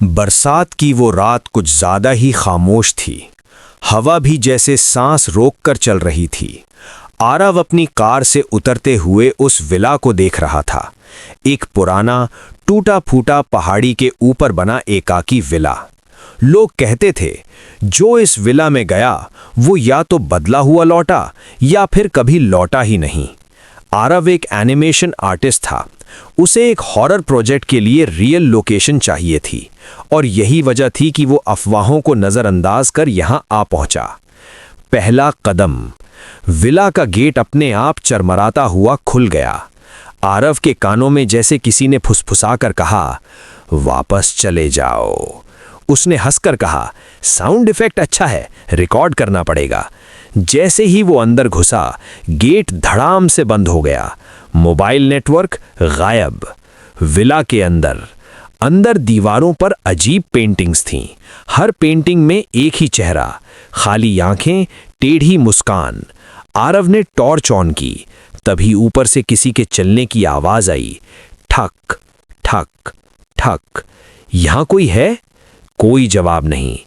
बरसात की वो रात कुछ ज्यादा ही खामोश थी। हवा भी जैसे सांस रोककर चल रही थी। आरव अपनी कार से उतरते हुए उस विला को देख रहा था। एक पुराना टूटा फूटा पहाड़ी के ऊपर बना एकाकी विला। लोग कहते थे जो इस विला में गया वो या तो बदला हुआ लौटा या फिर कभी लौटा ही नहीं। आरव एक एनिमेशन आर्टिस्ट था। उसे एक हॉरर प्रोजेक्ट के लिए रियल लोकेशन चाहिए थी और यही वजह थी कि वो अफवाहों को नज़रअंदाज कर यहां आ पहुंचा। पहला कदम, विला का गेट अपने आप चरमराता हुआ खुल गया। आरव के कानों में जैसे किसी ने फुसफुसाकर कहा, वापस चले जाओ। उसने हंसकर कहा, साउंड इफेक्ट अच्छा है, रिकॉर्ड करना पड़ेगा। जैसे ही वो अंदर घुसा, गेट धड़ाम से बंद हो गया। मोबाइल नेटवर्क गायब। विला के अंदर दीवारों पर अजीब पेंटिंग्स थीं। हर पेंटिंग में एक ही चेहरा, खाली आंखें, टेढ़ी मुस्कान। आरव ने टॉर्च ऑन की, तभी ऊपर से किसी के चलने की आवाज आई। ठक ठक ठक। यहां कोई है? कोई जवाब नहीं।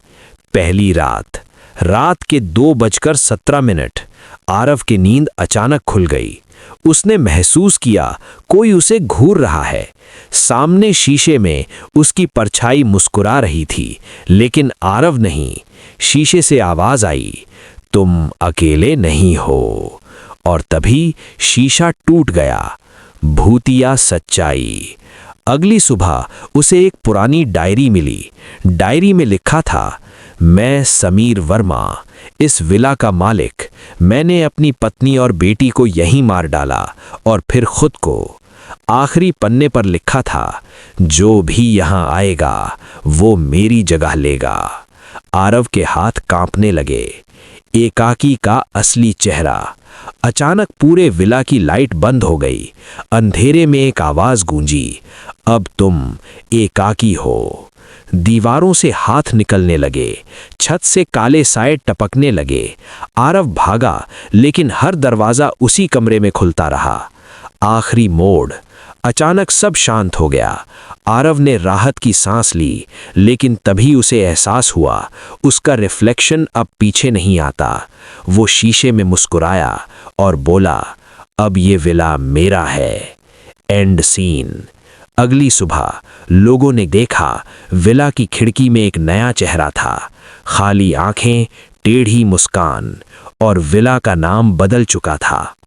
पहली रात के 2:17। आरव की नींद अचानक खुल गई। उसने महसूस किया कोई उसे घूर रहा है। सामने शीशे में उसकी परछाई मुस्कुरा रही थी, लेकिन आरव नहीं। शीशे से आवाज आई, तुम अकेले नहीं हो। और तभी शीशा टूट गया। भूतिया सच्चाई। अगली सुबह उसे एक पुरानी डायरी मिली। डायरी में लिखा था, मैं समीर वर्मा, इस विला का मालिक। मैंने अपनी पत्नी और बेटी को यहीं मार डाला और फिर खुद को। आखिरी पन्ने पर लिखा था, जो भी यहां आएगा वो मेरी जगह लेगा। आरव के हाथ कांपने लगे। एकाकी का असली चेहरा। अचानक पूरे विला की लाइट बंद हो गई। अंधेरे में एक आवाज गूंजी, अब तुम एकाकी हो। दीवारों से हाथ निकलने लगे, छत से काले साए टपकने लगे। आरव भागा, लेकिन हर दरवाजा उसी कमरे में खुलता रहा। आखिरी मोड़। अचानक सब शांत हो गया। आरव ने राहत की सांस ली, लेकिन तभी उसे एहसास हुआ उसका रिफ्लेक्शन अब पीछे नहीं आता। वो शीशे में मुस्कुराया और बोला, अब ये विला मेरा है। End scene. अगली सुबह लोगों ने देखा विला की खिड़की में एक नया चेहरा था। खाली आंखें, टेढ़ी मुस्कान, और विला का नाम बदल चुका था।